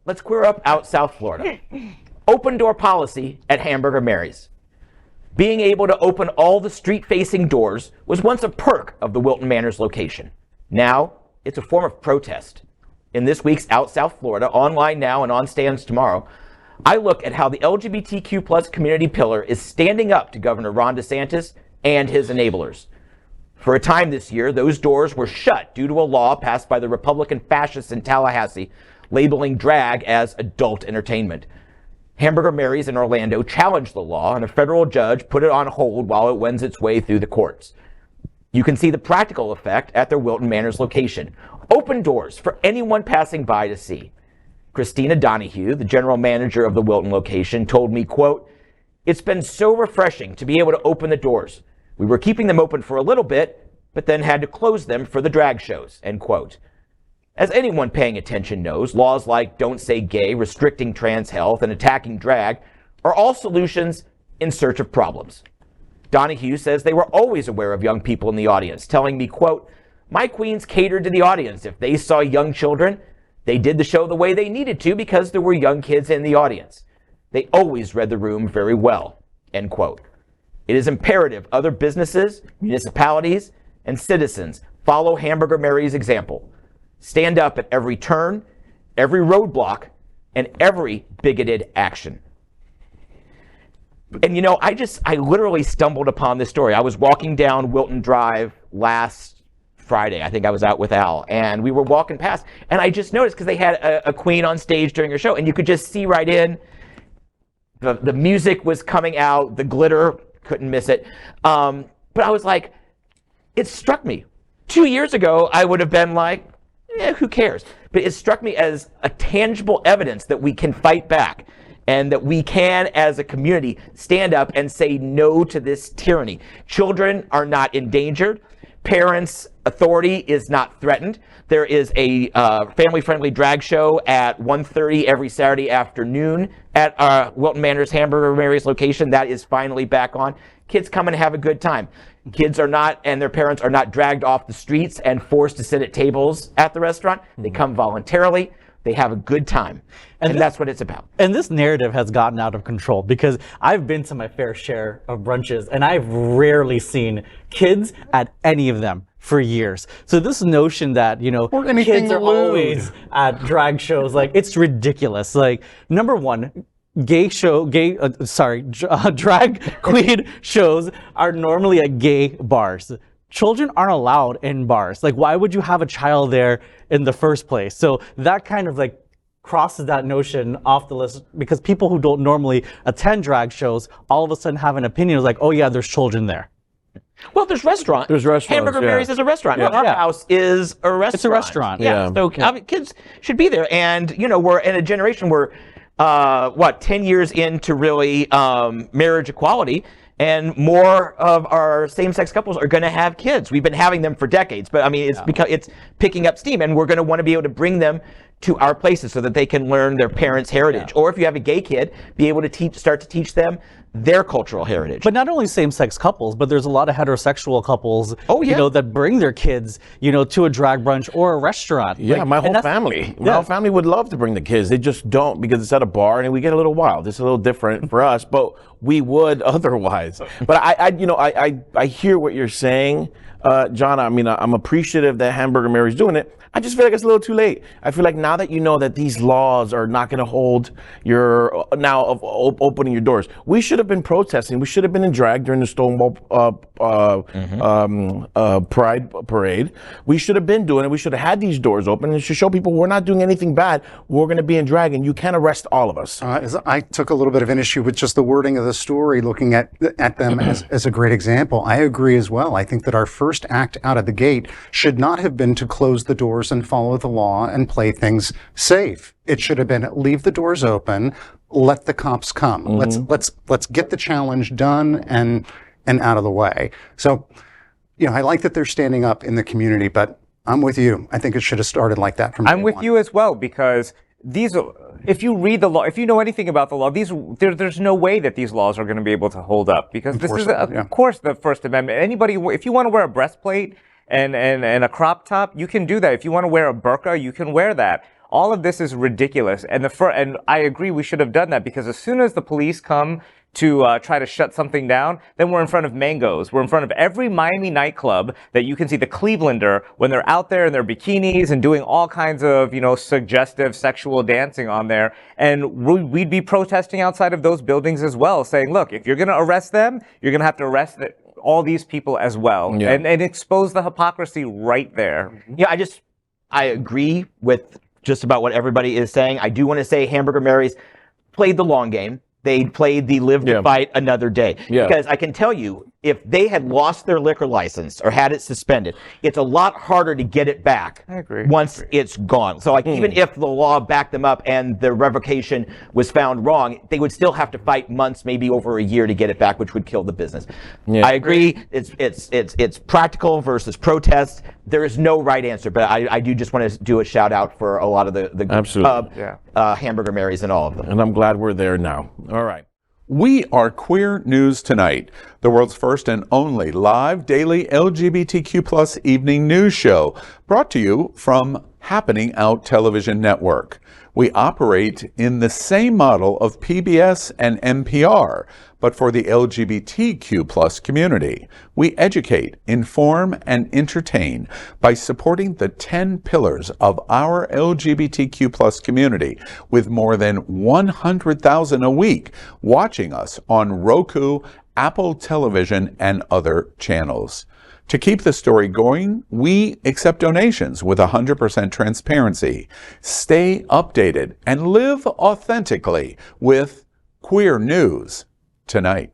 Let's clear up out South Florida. Open door policy at Hamburger Mary's. Being able to open all the street-facing doors was once a perk of the Wilton Manors location. Now, it's a form of protest. In this week's Out South Florida, online now and on stands tomorrow, I look at how the LGBTQ plus community pillar is standing up to Governor Ron DeSantis and his enablers. For a time this year, those doors were shut due to a law passed by the Republican-Fascists in Tallahassee, labeling drag as adult entertainment. Hamburger Mary's in Orlando challenged the law, and a federal judge put it on hold while it wends its way through the courts. You can see the practical effect at their Wilton Manors location. Open doors for anyone passing by to see. Christina Donohue, the general manager of the Wilton location, told me, quote, "It's been so refreshing to be able to open the doors. We were keeping them open for a little bit, but then had to close them for the drag shows," end quote. As anyone paying attention knows, laws like Don't Say Gay, restricting trans health, and attacking drag are all solutions in search of problems. Donohue says they were always aware of young people in the audience, telling me, quote, "My queens catered to the audience. If they saw young children, they did the show the way they needed to because there were young kids in the audience. They always read the room very well," end quote. It is imperative other businesses, municipalities, and citizens follow Hamburger Mary's example. Stand up at every turn, every roadblock, and every bigoted action. And you know, I literally stumbled upon this story. I was walking down Wilton Drive last Friday. I think I was out with Al, and we were walking past, and I just noticed because they had a queen on stage during her show, and you could just see right in. The music was coming out, the glitter, couldn't miss it. But I was like, it struck me. 2 years ago, I would have been like, who cares? But it struck me as a tangible evidence that we can fight back and that we can, as a community, stand up and say no to this tyranny. Children are not endangered. Parents' authority is not threatened. There is a family-friendly drag show at 1:30 every Saturday afternoon at Wilton Manors Hamburger Mary's location. That is finally back on. Kids come and have a good time. Kids are not, and their parents are not dragged off the streets and forced to sit at tables at the restaurant. They come voluntarily. They have a good time. And that's what it's about. And this narrative has gotten out of control because I've been to my fair share of brunches and I've rarely seen kids at any of them for years. So this notion that, you know, kids are always at drag shows, like, it's ridiculous. Like, number one, drag queen shows are normally at gay bars. Children aren't allowed in bars. Like, why would you have a child there in the first place? So that kind of like crosses that notion off the list because people who don't normally attend drag shows all of a sudden have an opinion of like, oh yeah, there's children there. Well, there's restaurants. There's restaurants. Hamburger Mary's is a restaurant. Our house is a restaurant. It's a restaurant. Yeah. So I mean, kids should be there. And, you know, we're in a generation where, 10 years into really marriage equality, and more of our same-sex couples are going to have kids. We've been having them for decades, but I mean, it's because it's picking up steam, and we're going to want to be able to bring them to our places so that they can learn their parents' heritage. Or if you have a gay kid, be able to start to teach them their cultural heritage. But not only same-sex couples, but there's a lot of heterosexual couples, you know, that bring their kids, you know, to a drag brunch or a restaurant. Yeah, like, my whole family. My whole family would love to bring the kids. They just don't because it's at a bar and we get a little wild. It's a little different for us, but we would otherwise. But I hear what you're saying, John. I mean, I'm appreciative that Hamburger Mary's doing it. I just feel like it's a little too late. I feel like now that you know that these laws are not going to hold your opening your doors, we should have been protesting. We should have been in drag during the Stonewall Pride parade. We should have been doing it. We should have had these doors open and to show people we're not doing anything bad. We're going to be in drag, and you can't arrest all of us. I took a little bit of an issue with just the wording of the story, looking at them as a great example. I agree as well. I think that our first act out of the gate should not have been to close the doors and follow the law and play things safe. It should have been leave the doors open, let the cops come. Let's get the challenge done and out of the way. So, you know, I like that they're standing up in the community, but I'm with you. I think it should have started like that from day one. I'm with you as well, because these, if you read the law, if you know anything about the law, there's no way that these laws are going to be able to hold up, because this is, of course, the First Amendment. Anybody, if you want to wear a breastplate and a crop top, you can do that. If you want to wear a burqa, you can wear that. All of this is ridiculous. And and I agree we should have done that, because as soon as the police come to try to shut something down, then we're in front of Mango's. We're in front of every Miami nightclub that you can see the Clevelander when they're out there in their bikinis and doing all kinds of, suggestive sexual dancing on there. And we'd be protesting outside of those buildings as well, saying, look, if you're going to arrest them, you're going to have to arrest all these people as well, and expose the hypocrisy right there. Yeah, I agree with just about what everybody is saying. I do want to say Hamburger Mary's played the long game. They played the live to fight another day. Yeah. Because I can tell you, if they had lost their liquor license or had it suspended, it's a lot harder to get it back once it's gone. So even if the law backed them up and the revocation was found wrong, they would still have to fight months, maybe over a year, to get it back, which would kill the business. Yeah. I agree. It's practical versus protest. There is no right answer, but I do just want to do a shout out for a lot of the Hamburger Marys and all of them. And I'm glad we're there now. All right. We are Queer News Tonight, the world's first and only live daily LGBTQ plus evening news show, brought to you from Happening Out Television Network. We operate in the same model of PBS and NPR, but for the LGBTQ plus community. We educate, inform, and entertain by supporting the 10 pillars of our LGBTQ plus community, with more than 100,000 a week watching us on Roku, Apple Television, and other channels. To keep the story going, we accept donations with 100% transparency. Stay updated and live authentically with Queer News Tonight.